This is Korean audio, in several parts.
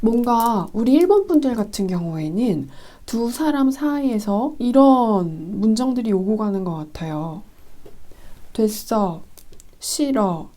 뭔가 우리 일본 분들 같은 경우에는 두 사람 사이에서 이런 문장들이 오고 가는 것 같아요. 됐어. 싫어.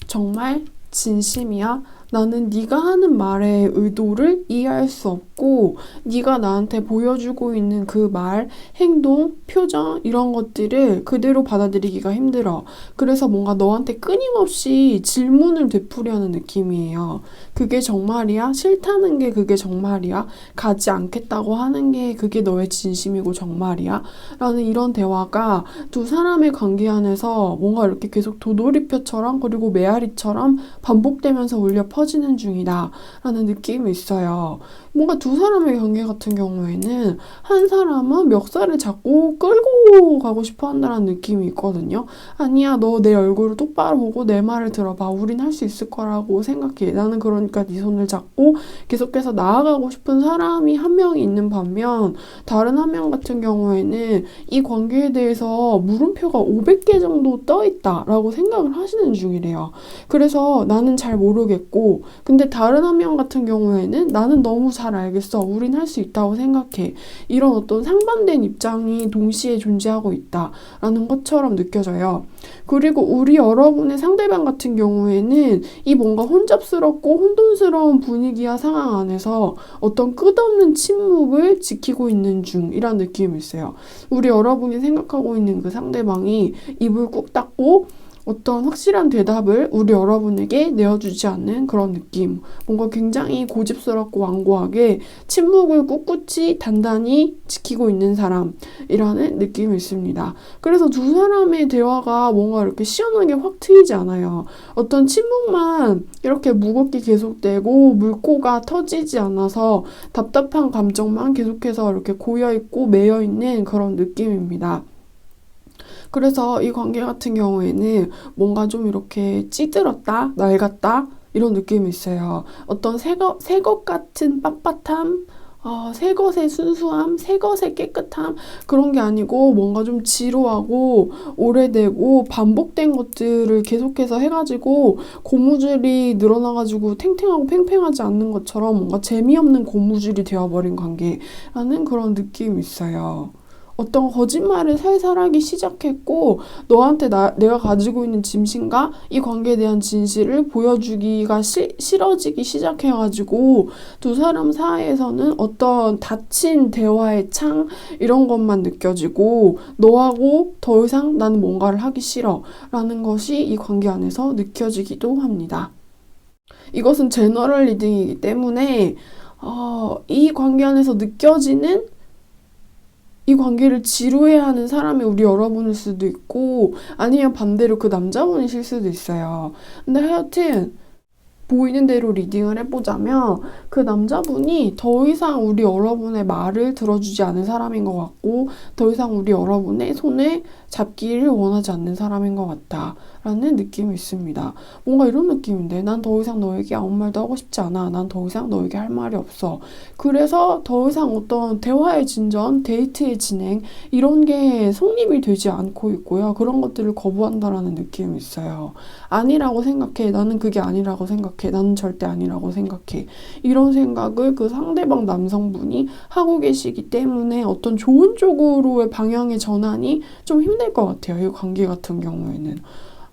정말 진심이야? 나는 네가 하는 말의 의도를 이해할 수 없고 네가 나한테 보여주고 있는 그 말, 행동, 표정 이런 것들을 그대로 받아들이기가 힘들어. 그래서 뭔가 너한테 끊임없이 질문을 되풀이하는 느낌이에요. 그게 정말이야? 싫다는 게 그게 정말이야? 가지 않겠다고 하는 게 그게 너의 진심이고 정말이야? 라는 이런 대화가 두 사람의 관계 안에서 뭔가 이렇게 계속 도돌이표처럼 그리고 메아리처럼 반복되면서 울려 퍼지는 중이다 라는 느낌이 있어요. 뭔가 두 사람의 관계 같은 경우에는 한 사람은 멱살을 잡고 끌고 가고 싶어 한다는 느낌이 있거든요. 아니야, 너 내 얼굴을 똑바로 보고 내 말을 들어봐. 우린 할 수 있을 거라고 생각해. 나는 그러니까 네 손을 잡고 계속해서 나아가고 싶은 사람이 한 명이 있는 반면 다른 한 명 같은 경우에는 이 관계에 대해서 물음표가 500개 정도 떠 있다라고 생각을 하시는 중이래요. 그래서 나는 잘 모르겠고, 근데 다른 한 명 같은 경우에는 나는 너무 잘 알겠어. 우린 할 수 있다고 생각해. 이런 어떤 상반된 입장이 동시에 존재하고 있다라는 것처럼 느껴져요. 그리고 우리 여러분의 상대방 같은 경우에는 이 뭔가 혼잡스럽고 혼돈스러운 분위기와 상황 안에서 어떤 끝없는 침묵을 지키고 있는 중이란 느낌이 있어요. 우리 여러분이 생각하고 있는 그 상대방이 입을 꾹 닫고 어떤 확실한 대답을 우리 여러분에게 내어주지 않는 그런 느낌. 뭔가 굉장히 고집스럽고 완고하게 침묵을 꿋꿋이 단단히 지키고 있는 사람이라는 느낌이 있습니다. 그래서 두 사람의 대화가 뭔가 이렇게 시원하게 확 트이지 않아요. 어떤 침묵만 이렇게 무겁게 계속되고 물꼬가 터지지 않아서 답답한 감정만 계속해서 이렇게 고여있고 매여있는 그런 느낌입니다. 그래서 이 관계 같은 경우에는 뭔가 좀 이렇게 찌들었다, 낡았다, 이런 느낌이 있어요. 어떤 새것 같은 빳빳함, 새 것의 순수함, 새 것의 깨끗함, 그런 게 아니고 뭔가 좀 지루하고 오래되고 반복된 것들을 계속해서 해가지고 고무줄이 늘어나가지고 탱탱하고 팽팽하지 않는 것처럼 뭔가 재미없는 고무줄이 되어버린 관계라는 그런 느낌이 있어요. 어떤 거짓말을 살살 하기 시작했고 너한테 내가 가지고 있는 짐승과 이 관계에 대한 진실을 보여주기가 싫어지기 시작해가지고 두 사람 사이에서는 어떤 닫힌 대화의 창 이런 것만 느껴지고 너하고 더 이상 나는 뭔가를 하기 싫어 라는 것이 이 관계 안에서 느껴지기도 합니다. 이것은 제너럴 리딩이기 때문에 이 관계 안에서 느껴지는 이 관계를 지루해하는 사람이 우리 여러분일 수도 있고 아니면 반대로 그 남자분이실 수도 있어요. 근데 하여튼 보이는 대로 리딩을 해보자면 그 남자분이 더 이상 우리 여러분의 말을 들어주지 않은 사람인 것 같고 더 이상 우리 여러분의 손을 잡기를 원하지 않는 사람인 것 같다라는 느낌이 있습니다. 뭔가 이런 느낌인데 난 더 이상 너에게 아무 말도 하고 싶지 않아. 난 더 이상 너에게 할 말이 없어. 그래서 더 이상 어떤 대화의 진전, 데이트의 진행 이런 게 성립이 되지 않고 있고요. 그런 것들을 거부한다라는 느낌이 있어요. 아니라고 생각해. 나는 그게 아니라고 생각해. 나는 절대 아니라고 생각해. 이런 생각을 그 상대방 남성분이 하고 계시기 때문에 어떤 좋은 쪽으로의 방향의 전환이 좀 힘들 것 같아요. 이 관계 같은 경우에는.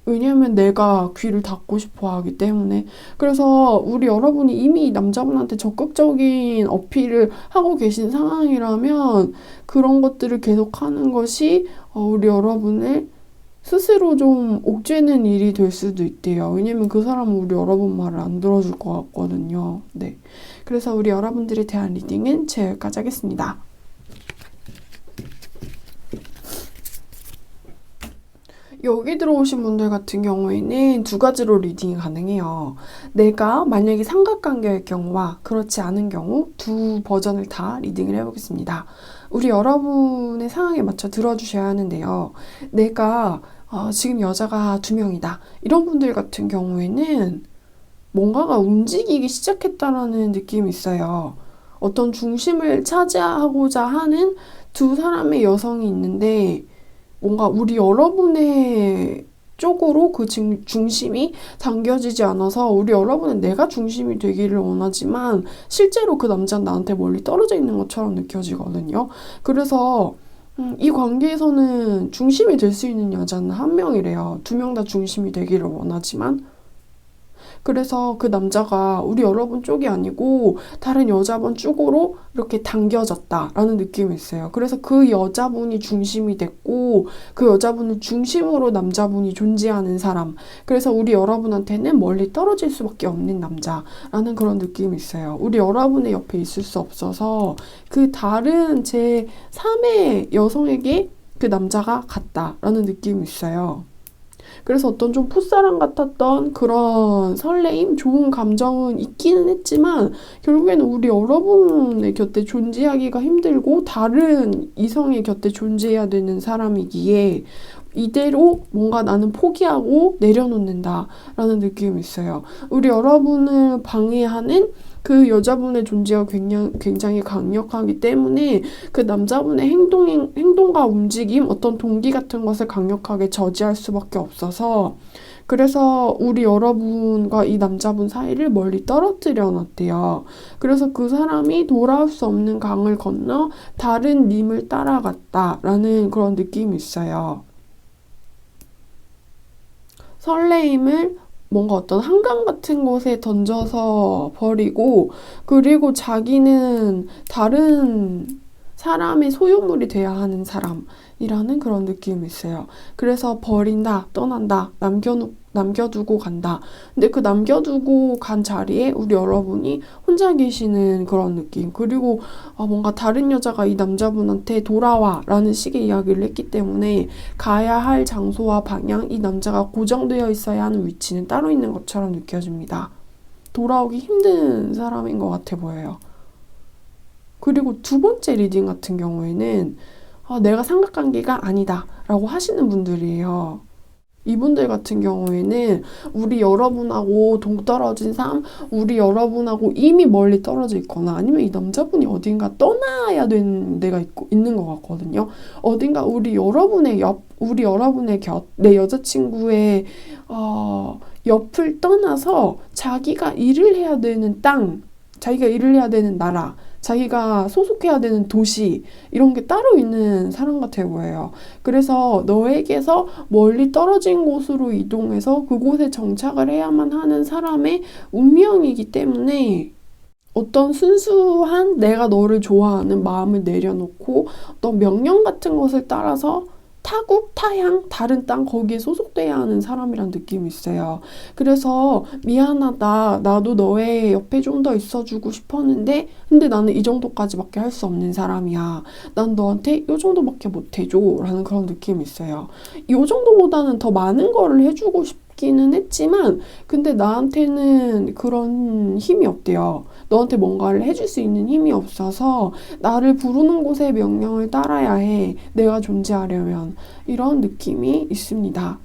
왜냐하면 내가 귀를 닫고 싶어 하기 때문에. 그래서 우리 여러분이 이미 남자분한테 적극적인 어필을 하고 계신 상황이라면 그런 것들을 계속하는 것이 우리 여러분을 스스로 좀 옥죄는 일이 될 수도 있대요. 왜냐면 그 사람은 우리 여러분 말을 안 들어줄 것 같거든요. 네. 그래서 우리 여러분들에 대한 리딩은 제 여기까지 하겠습니다. 여기 들어오신 분들 같은 경우에는 두 가지로 리딩이 가능해요. 내가 만약에 삼각관계일 경우와 그렇지 않은 경우 두 버전을 다 리딩을 해보겠습니다. 우리 여러분의 상황에 맞춰 들어주셔야 하는데요. 내가 지금 여자가 두 명이다. 이런 분들 같은 경우에는 뭔가가 움직이기 시작했다라는 느낌이 있어요. 어떤 중심을 차지하고자 하는 두 사람의 여성이 있는데 뭔가 우리 여러분의 쪽으로 그 중심이 당겨지지 않아서 우리 여러분은 내가 중심이 되기를 원하지만 실제로 그 남자는 나한테 멀리 떨어져 있는 것처럼 느껴지거든요. 그래서 이 관계에서는 중심이 될 수 있는 여자는 한 명이래요. 두 명 다 중심이 되기를 원하지만 그래서 그 남자가 우리 여러분 쪽이 아니고 다른 여자분 쪽으로 이렇게 당겨졌다라는 느낌이 있어요. 그래서 그 여자분이 중심이 됐고 그 여자분을 중심으로 남자분이 존재하는 사람. 그래서 우리 여러분한테는 멀리 떨어질 수밖에 없는 남자라는 그런 느낌이 있어요. 우리 여러분의 옆에 있을 수 없어서 그 다른 제 3의 여성에게 그 남자가 갔다라는 느낌이 있어요. 그래서 어떤 좀 풋사랑 같았던 그런 설레임, 좋은 감정은 있기는 했지만 결국에는 우리 여러분의 곁에 존재하기가 힘들고 다른 이성의 곁에 존재해야 되는 사람이기에 이대로 뭔가 나는 포기하고 내려놓는다라는 느낌이 있어요. 우리 여러분을 방해하는 그 여자분의 존재가 굉장히 강력하기 때문에 그 남자분의 행동과 움직임, 어떤 동기 같은 것을 강력하게 저지할 수밖에 없어서 그래서 우리 여러분과 이 남자분 사이를 멀리 떨어뜨려 놨대요. 그래서 그 사람이 돌아올 수 없는 강을 건너 다른 님을 따라갔다라는 그런 느낌이 있어요. 설레임을 뭔가 어떤 한강 같은 곳에 던져서 버리고 그리고 자기는 다른 사람의 소유물이 돼야 하는 사람이라는 그런 느낌이 있어요. 그래서 버린다, 떠난다, 남겨두고 간다. 근데 그 남겨두고 간 자리에 우리 여러분이 혼자 계시는 그런 느낌. 그리고 뭔가 다른 여자가 이 남자분한테 돌아와 라는 식의 이야기를 했기 때문에 가야 할 장소와 방향, 이 남자가 고정되어 있어야 하는 위치는 따로 있는 것처럼 느껴집니다. 돌아오기 힘든 사람인 것 같아 보여요. 그리고 두 번째 리딩 같은 경우에는 내가 삼각관계가 아니다 라고 하시는 분들이에요. 이분들 같은 경우에는 우리 여러분하고 동떨어진 삶, 우리 여러분하고 이미 멀리 떨어져 있거나 아니면 이 남자분이 어딘가 떠나야 되는 데가 있는 것 같거든요. 어딘가 우리 여러분의 곁, 내 여자친구의 옆을 떠나서 자기가 일을 해야 되는 땅, 자기가 일을 해야 되는 나라, 자기가 소속해야 되는 도시 이런 게 따로 있는 사람 같아 보여요. 그래서 너에게서 멀리 떨어진 곳으로 이동해서 그곳에 정착을 해야만 하는 사람의 운명이기 때문에 어떤 순수한 내가 너를 좋아하는 마음을 내려놓고 어떤 명령 같은 것을 따라서 타국, 타향, 다른 땅 거기에 소속돼야 하는 사람이란 느낌이 있어요. 그래서 미안하다. 나도 너의 옆에 좀 더 있어주고 싶었는데 근데 나는 이 정도까지밖에 할 수 없는 사람이야. 난 너한테 이 정도밖에 못 해줘. 라는 그런 느낌이 있어요. 이 정도보다는 더 많은 거를 해주고 싶기는 했지만 근데 나한테는 그런 힘이 없대요. 너한테 뭔가를 해줄 수 있는 힘이 없어서 나를 부르는 곳의 명령을 따라야 해. 내가 존재하려면. 이런 느낌이 있습니다.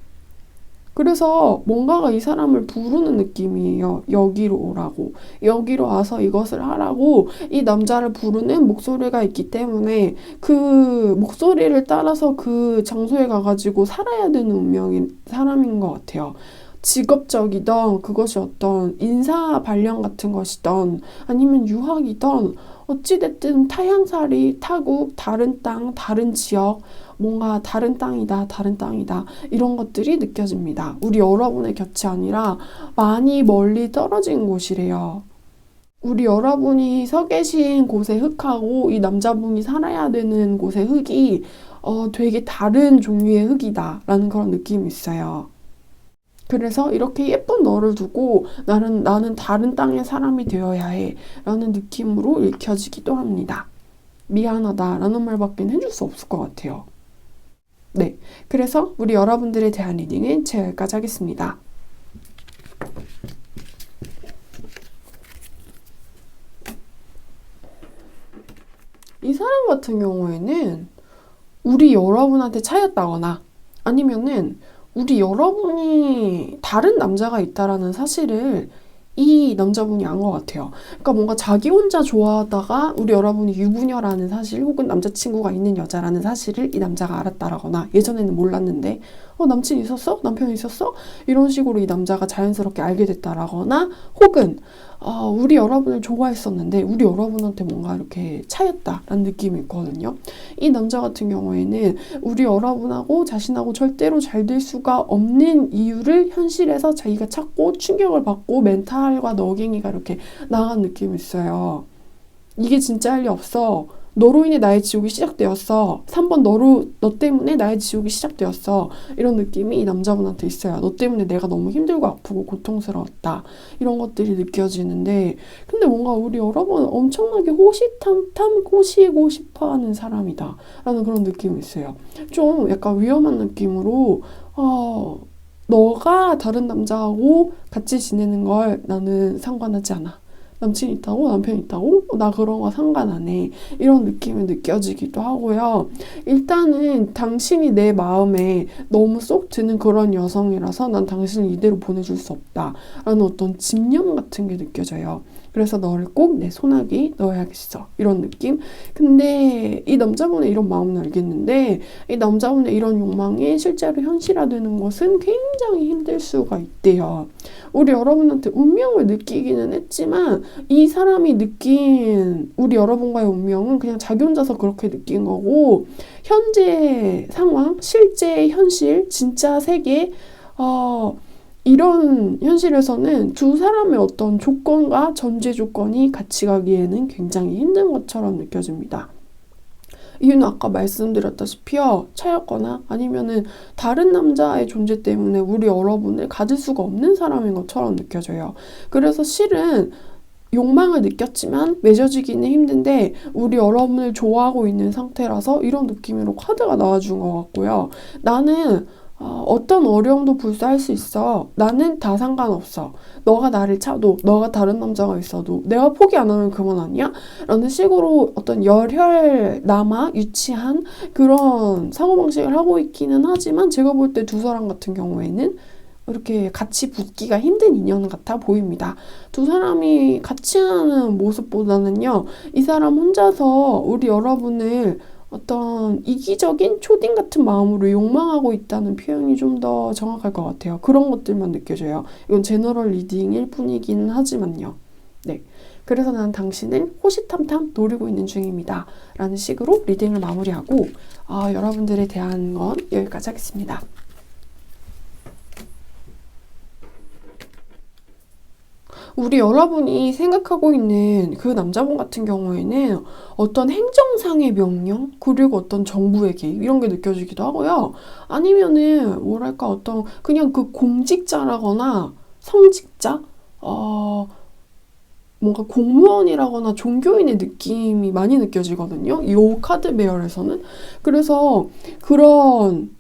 그래서 뭔가가 이 사람을 부르는 느낌이에요. 여기로 오라고. 여기로 와서 이것을 하라고 이 남자를 부르는 목소리가 있기 때문에 그 목소리를 따라서 그 장소에 가가지고 살아야 되는 운명인 사람인 것 같아요. 직업적이던 그것이 어떤 인사 발령 같은 것이던 아니면 유학이던 어찌됐든 타향살이 타국, 다른 땅, 다른 지역 뭔가 다른 땅이다, 다른 땅이다 이런 것들이 느껴집니다. 우리 여러분의 곁이 아니라 많이 멀리 떨어진 곳이래요. 우리 여러분이 서 계신 곳의 흙하고 이 남자분이 살아야 되는 곳의 흙이 되게 다른 종류의 흙이다 라는 그런 느낌이 있어요. 그래서 이렇게 예쁜 너를 두고 나는 다른 땅의 사람이 되어야 해 라는 느낌으로 읽혀지기도 합니다. 미안하다 라는 말밖에 해줄 수 없을 것 같아요. 네, 그래서 우리 여러분들에 대한 리딩은 제가 여기까지 하겠습니다. 이 사람 같은 경우에는 우리 여러분한테 차였다거나 아니면은 우리 여러분이 다른 남자가 있다라는 사실을 이 남자분이 안 것 같아요. 그러니까 뭔가 자기 혼자 좋아하다가 우리 여러분이 유부녀라는 사실 혹은 남자친구가 있는 여자라는 사실을 이 남자가 알았다라거나 예전에는 몰랐는데 남친 있었어? 남편 있었어? 이런 식으로 이 남자가 자연스럽게 알게 됐다라거나 혹은 우리 여러분을 좋아했었는데 우리 여러분한테 뭔가 이렇게 차였다라는 느낌이 있거든요. 이 남자 같은 경우에는 우리 여러분하고 자신하고 절대로 잘 될 수가 없는 이유를 현실에서 자기가 찾고 충격을 받고 멘탈과 너갱이가 이렇게 나간 느낌이 있어요. 이게 진짜 할 리 없어. 너로 인해 나의 지옥이 시작되었어. 3번 너 때문에 나의 지옥이 시작되었어. 이런 느낌이 이 남자분한테 있어요. 너 때문에 내가 너무 힘들고 아프고 고통스러웠다. 이런 것들이 느껴지는데 근데 뭔가 우리 여러분은 엄청나게 호시탐탐 꼬시고 싶어하는 사람이다. 라는 그런 느낌이 있어요. 좀 약간 위험한 느낌으로 너가 다른 남자하고 같이 지내는 걸 나는 상관하지 않아. 남친 있다고? 남편 있다고? 나 그런 거 상관 안 해. 이런 느낌이 느껴지기도 하고요. 일단은 당신이 내 마음에 너무 쏙 드는 그런 여성이라서 난 당신을 이대로 보내줄 수 없다. 라는 어떤 집념 같은 게 느껴져요. 그래서 너를 꼭 내 손아귀 넣어야겠어. 이런 느낌? 근데 이 남자분의 이런 마음은 알겠는데 이 남자분의 이런 욕망이 실제로 현실화되는 것은 굉장히 힘들 수가 있대요. 우리 여러분한테 운명을 느끼기는 했지만 이 사람이 느낀 우리 여러분과의 운명은 그냥 자기 혼자서 그렇게 느낀 거고 현재 상황, 실제 현실, 진짜 세계 이런 현실에서는 두 사람의 어떤 조건과 전제 조건이 같이 가기에는 굉장히 힘든 것처럼 느껴집니다. 이유는 아까 말씀드렸다시피요. 차였거나 아니면은 다른 남자의 존재 때문에 우리 여러분을 가질 수가 없는 사람인 것처럼 느껴져요. 그래서 실은 욕망을 느꼈지만 맺어지기는 힘든데 우리 여러분을 좋아하고 있는 상태라서 이런 느낌으로 카드가 나와준 것 같고요. 나는 어떤 어려움도 불사할 수 있어. 나는 다 상관없어. 너가 나를 차도, 너가 다른 남자가 있어도 내가 포기 안 하면 그만 아니야? 라는 식으로 어떤 열혈남아 유치한 그런 사고방식을 하고 있기는 하지만 제가 볼 때 두 사람 같은 경우에는 이렇게 같이 붙기가 힘든 인연 같아 보입니다. 두 사람이 같이 하는 모습보다는요, 이 사람 혼자서 우리 여러분을 어떤 이기적인 초딩 같은 마음으로 욕망하고 있다는 표현이 좀 더 정확할 것 같아요. 그런 것들만 느껴져요. 이건 제너럴 리딩일 뿐이기는 하지만요. 네. 그래서 난 당신을 호시탐탐 노리고 있는 중입니다. 라는 식으로 리딩을 마무리하고 여러분들에 대한 건 여기까지 하겠습니다. 우리 여러분이 생각하고 있는 그 남자분 같은 경우에는 어떤 행정상의 명령, 그리고 어떤 정부의 개입, 이런 게 느껴지기도 하고요. 아니면은, 뭐랄까, 어떤, 그냥 그 공직자라거나 성직자? 뭔가 공무원이라거나 종교인의 느낌이 많이 느껴지거든요. 이 카드 배열에서는. 그래서 그런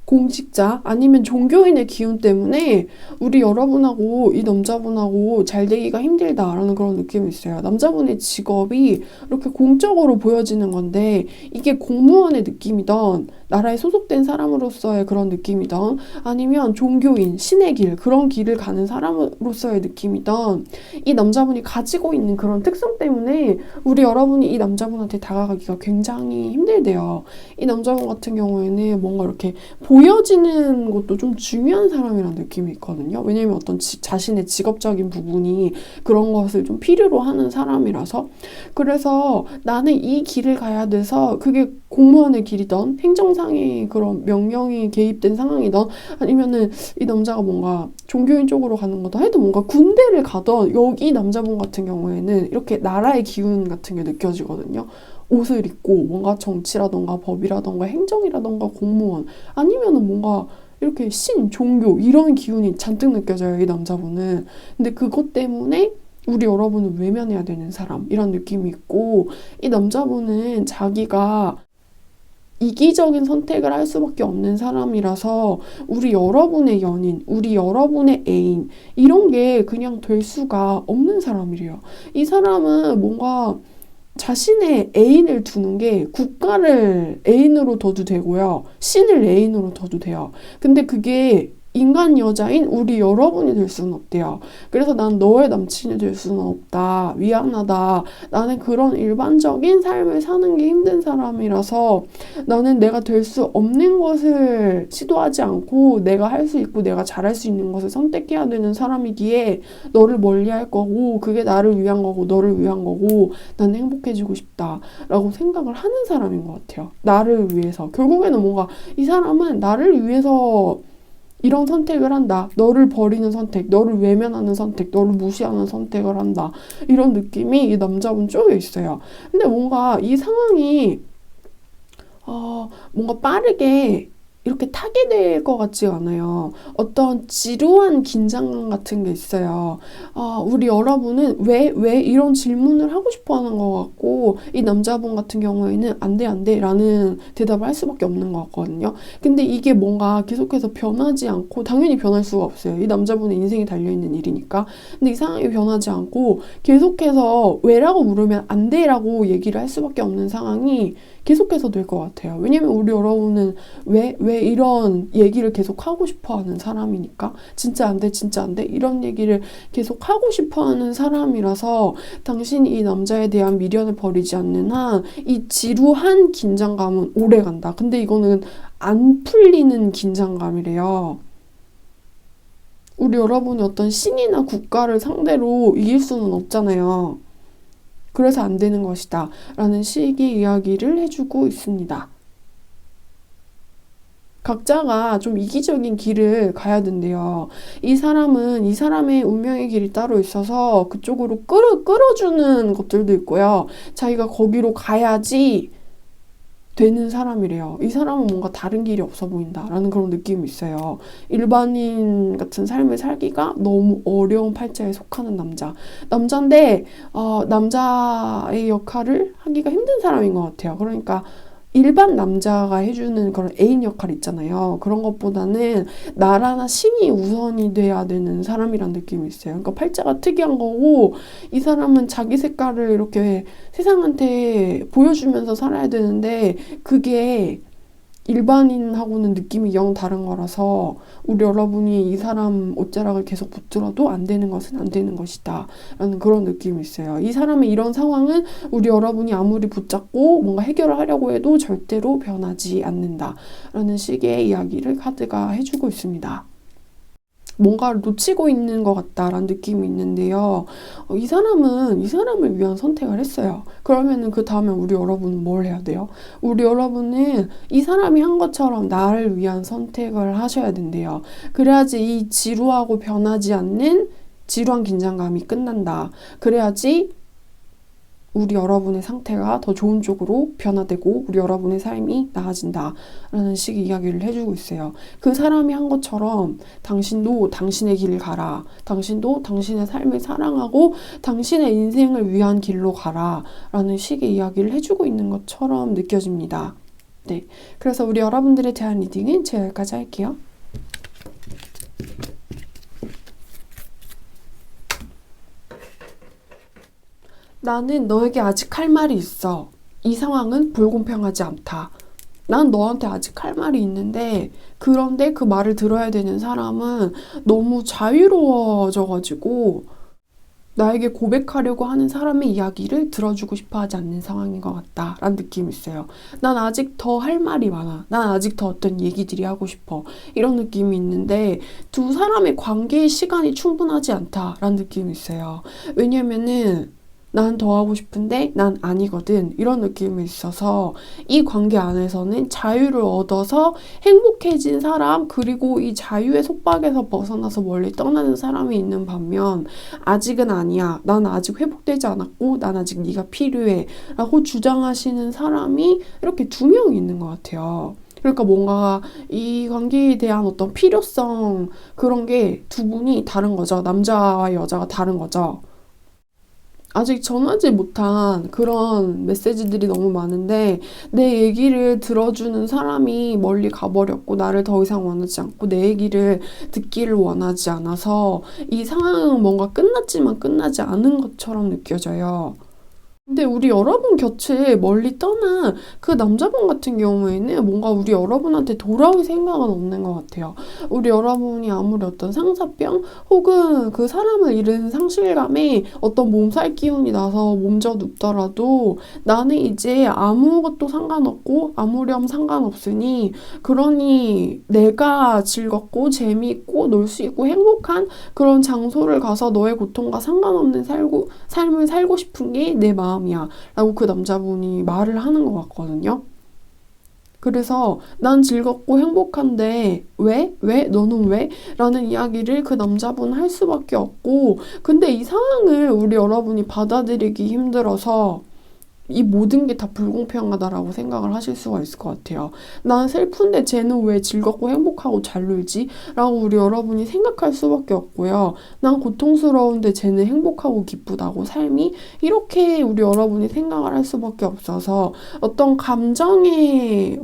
공직자 아니면 종교인의 기운 때문에 우리 여러분하고 이 남자분하고 잘 되기가 힘들다라는 그런 느낌이 있어요. 남자분의 직업이 이렇게 공적으로 보여지는 건데 이게 공무원의 느낌이던 나라에 소속된 사람으로서의 그런 느낌이던 아니면 종교인, 신의 길 그런 길을 가는 사람으로서의 느낌이던 이 남자분이 가지고 있는 그런 특성 때문에 우리 여러분이 이 남자분한테 다가가기가 굉장히 힘들대요. 이 남자분 같은 경우에는 뭔가 이렇게 보여지는 것도 좀 중요한 사람이라는 느낌이 있거든요. 왜냐면 어떤 자신의 직업적인 부분이 그런 것을 좀 필요로 하는 사람이라서 그래서 나는 이 길을 가야 돼서 그게 공무원의 길이던 행정상의 그런 명령이 개입된 상황이던 아니면은 이 남자가 뭔가 종교인 쪽으로 가는 거다 해도 뭔가 군대를 가던 여기 남자분 같은 경우에는 이렇게 나라의 기운 같은 게 느껴지거든요. 옷을 입고 뭔가 정치라던가 법이라던가 행정이라던가 공무원 아니면은 뭔가 이렇게 종교 이런 기운이 잔뜩 느껴져요, 이 남자분은. 근데 그것 때문에 우리 여러분을 외면해야 되는 사람 이런 느낌이 있고 이 남자분은 자기가 이기적인 선택을 할 수밖에 없는 사람이라서 우리 여러분의 연인, 우리 여러분의 애인 이런 게 그냥 될 수가 없는 사람이래요. 이 사람은 뭔가 자신의 애인을 두는 게 국가를 애인으로 둬도 되고요. 신을 애인으로 둬도 돼요. 근데 그게 인간 여자인 우리 여러분이 될 수는 없대요. 그래서 난 너의 남친이 될 수는 없다. 미안하다. 나는 그런 일반적인 삶을 사는 게 힘든 사람이라서 나는 내가 될 수 없는 것을 시도하지 않고 내가 할 수 있고 내가 잘할 수 있는 것을 선택해야 되는 사람이기에 너를 멀리할 거고 그게 나를 위한 거고 너를 위한 거고 나는 행복해지고 싶다라고 생각을 하는 사람인 것 같아요. 나를 위해서. 결국에는 뭔가 이 사람은 나를 위해서 이런 선택을 한다. 너를 버리는 선택, 너를 외면하는 선택, 너를 무시하는 선택을 한다. 이런 느낌이 이 남자분 쪽에 있어요. 근데 뭔가 이 상황이 뭔가 빠르게 이렇게 타게 될 것 같지가 않아요. 어떤 지루한 긴장감 같은 게 있어요. 우리 여러분은 왜 이런 질문을 하고 싶어 하는 것 같고, 이 남자분 같은 경우에는 안 돼, 안 돼, 라는 대답을 할 수밖에 없는 것 같거든요. 근데 이게 뭔가 계속해서 변하지 않고, 당연히 변할 수가 없어요. 이 남자분의 인생이 달려있는 일이니까. 근데 이 상황이 변하지 않고, 계속해서 왜라고 물으면 안 돼, 라고 얘기를 할 수밖에 없는 상황이 계속해서 될 것 같아요. 왜냐면 우리 여러분은 왜 이런 얘기를 계속 하고 싶어 하는 사람이니까. 진짜 안 돼, 진짜 안 돼. 이런 얘기를 계속 하고 싶어 하는 사람이라서 당신이 이 남자에 대한 미련을 버리지 않는 한 이 지루한 긴장감은 오래 간다. 근데 이거는 안 풀리는 긴장감이래요. 우리 여러분이 어떤 신이나 국가를 상대로 이길 수는 없잖아요. 그래서 안 되는 것이다. 라는 식의 이야기를 해주고 있습니다. 각자가 좀 이기적인 길을 가야 된대요. 이 사람은 이 사람의 운명의 길이 따로 있어서 그쪽으로 끌어주는 것들도 있고요. 자기가 거기로 가야지 되는 사람이래요. 이 사람은 뭔가 다른 길이 없어 보인다라는 그런 느낌이 있어요. 일반인 같은 삶을 살기가 너무 어려운 팔자에 속하는 남자. 남자인데 남자의 역할을 하기가 힘든 사람인 것 같아요. 그러니까 일반 남자가 해주는 그런 애인 역할 있잖아요. 그런 것보다는 나라나 신이 우선이 돼야 되는 사람이란 느낌이 있어요. 그러니까 팔자가 특이한 거고 이 사람은 자기 색깔을 이렇게 세상한테 보여주면서 살아야 되는데 그게 일반인하고는 느낌이 영 다른 거라서 우리 여러분이 이 사람 옷자락을 계속 붙들어도 안 되는 것은 안 되는 것이다 라는 그런 느낌이 있어요. 이 사람의 이런 상황은 우리 여러분이 아무리 붙잡고 뭔가 해결을 하려고 해도 절대로 변하지 않는다 라는 식의 이야기를 카드가 해주고 있습니다. 뭔가를 놓치고 있는 것 같다라는 느낌이 있는데요. 이 사람은 이 사람을 위한 선택을 했어요. 그러면은 그 다음에 우리 여러분은 뭘 해야 돼요? 우리 여러분은 이 사람이 한 것처럼 나를 위한 선택을 하셔야 된대요. 그래야지 이 지루하고 변하지 않는 지루한 긴장감이 끝난다. 그래야지 우리 여러분의 상태가 더 좋은 쪽으로 변화되고 우리 여러분의 삶이 나아진다 라는 식의 이야기를 해주고 있어요. 그 사람이 한 것처럼 당신도 당신의 길을 가라. 당신도 당신의 삶을 사랑하고 당신의 인생을 위한 길로 가라 라는 식의 이야기를 해주고 있는 것처럼 느껴집니다. 네, 그래서 우리 여러분들에 대한 리딩은 제가 여기까지 할게요. 나는 너에게 아직 할 말이 있어. 이 상황은 불공평하지 않다. 난 너한테 아직 할 말이 있는데 그런데 그 말을 들어야 되는 사람은 너무 자유로워져가지고 나에게 고백하려고 하는 사람의 이야기를 들어주고 싶어 하지 않는 상황인 것 같다 라는 느낌이 있어요. 난 아직 더 할 말이 많아. 난 아직 더 어떤 얘기들이 하고 싶어. 이런 느낌이 있는데 두 사람의 관계의 시간이 충분하지 않다라는 느낌이 있어요. 왜냐면은 난 더 하고 싶은데 난 아니거든. 이런 느낌이 있어서 이 관계 안에서는 자유를 얻어서 행복해진 사람 그리고 이 자유의 속박에서 벗어나서 멀리 떠나는 사람이 있는 반면 아직은 아니야. 난 아직 회복되지 않았고 난 아직 네가 필요해. 라고 주장하시는 사람이 이렇게 두 명이 있는 것 같아요. 그러니까 뭔가 이 관계에 대한 어떤 필요성 그런 게 두 분이 다른 거죠. 남자와 여자가 다른 거죠. 아직 전하지 못한 그런 메시지들이 너무 많은데 내 얘기를 들어주는 사람이 멀리 가버렸고 나를 더 이상 원하지 않고 내 얘기를 듣기를 원하지 않아서 이 상황은 뭔가 끝났지만 끝나지 않은 것처럼 느껴져요. 근데 우리 여러분 곁을 멀리 떠난 그 남자분 같은 경우에는 뭔가 우리 여러분한테 돌아올 생각은 없는 것 같아요. 우리 여러분이 아무리 어떤 상사병 혹은 그 사람을 잃은 상실감에 어떤 몸살 기운이 나서 몸져 눕더라도 나는 이제 아무것도 상관없고 아무렴 상관없으니 그러니 내가 즐겁고 재미있고 놀 수 있고 행복한 그런 장소를 가서 너의 고통과 상관없는 삶을 살고 싶은 게 내 마음이야. 라고 그 남자분이 말을 하는 것 같거든요. 그래서 난 즐겁고 행복한데 왜? 왜? 너는 왜? 라는 이야기를 그 남자분은 할 수밖에 없고 근데 이 상황을 우리 여러분이 받아들이기 힘들어서 이 모든 게 다 불공평하다라고 생각을 하실 수가 있을 것 같아요. 난 슬픈데 쟤는 왜 즐겁고 행복하고 잘 놀지? 라고 우리 여러분이 생각할 수밖에 없고요. 난 고통스러운데 쟤는 행복하고 기쁘다고 삶이 이렇게 우리 여러분이 생각을 할 수밖에 없어서 어떤 감정의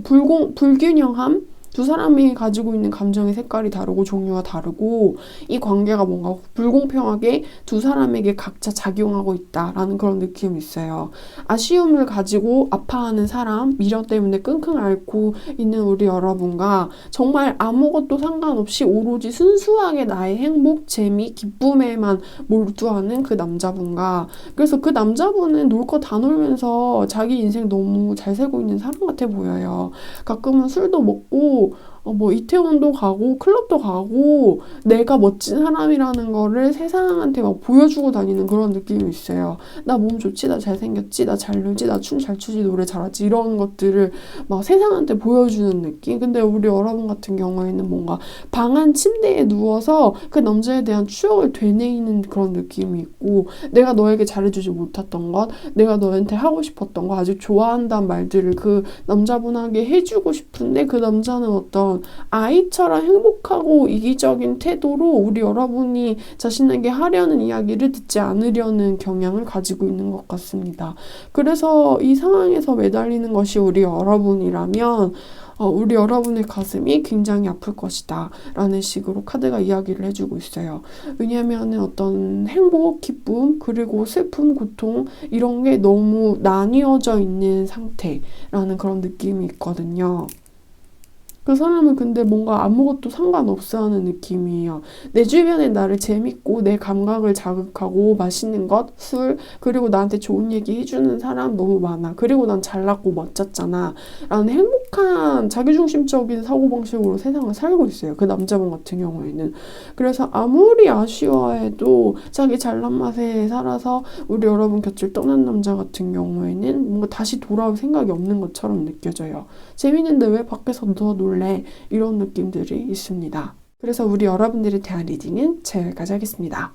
불균형함? 두 사람이 가지고 있는 감정의 색깔이 다르고 종류가 다르고 이 관계가 뭔가 불공평하게 두 사람에게 각자 작용하고 있다라는 그런 느낌이 있어요. 아쉬움을 가지고 아파하는 사람, 미련 때문에 끙끙 앓고 있는 우리 여러분과 정말 아무것도 상관없이 오로지 순수하게 나의 행복, 재미, 기쁨에만 몰두하는 그 남자분과 그래서 그 남자분은 놀 거 다 놀면서 자기 인생 너무 잘 살고 있는 사람 같아 보여요. 가끔은 술도 먹고 뭐 이태원도 가고 클럽도 가고 내가 멋진 사람이라는 거를 세상한테 막 보여주고 다니는 그런 느낌이 있어요. 나 몸 좋지, 나 잘생겼지, 나 잘 놀지, 나 춤 잘 추지, 노래 잘하지 이런 것들을 막 세상한테 보여주는 느낌. 근데 우리 여러분 같은 경우에는 뭔가 방 안 침대에 누워서 그 남자에 대한 추억을 되뇌이는 그런 느낌이 있고 내가 너에게 잘해주지 못했던 것, 내가 너한테 하고 싶었던 거, 아주 좋아한다는 말들을 그 남자분에게 해주고 싶은데 그 남자는 어떤 아이처럼 행복하고 이기적인 태도로 우리 여러분이 자신에게 하려는 이야기를 듣지 않으려는 경향을 가지고 있는 것 같습니다. 그래서 이 상황에서 매달리는 것이 우리 여러분이라면 우리 여러분의 가슴이 굉장히 아플 것이다 라는 식으로 카드가 이야기를 해주고 있어요. 왜냐하면 어떤 행복, 기쁨, 그리고 슬픔, 고통 이런 게 너무 나뉘어져 있는 상태라는 그런 느낌이 있거든요. 그 사람은 근데 뭔가 아무것도 상관없어 하는 느낌이에요. 내 주변에 나를 재밌고 내 감각을 자극하고 맛있는 것, 술, 그리고 나한테 좋은 얘기 해주는 사람 너무 많아. 그리고 난 잘났고 멋졌잖아. 라는 행복한 자기중심적인 사고방식으로 세상을 살고 있어요. 그 남자분 같은 경우에는. 그래서 아무리 아쉬워해도 자기 잘난 맛에 살아서 우리 여러분 곁을 떠난 남자 같은 경우에는 뭔가 다시 돌아올 생각이 없는 것처럼 느껴져요. 재밌는데 왜 밖에서 더 놀래? 이런 느낌들이 있습니다. 그래서 우리 여러분들에 대한 리딩은 여기까지 하겠습니다.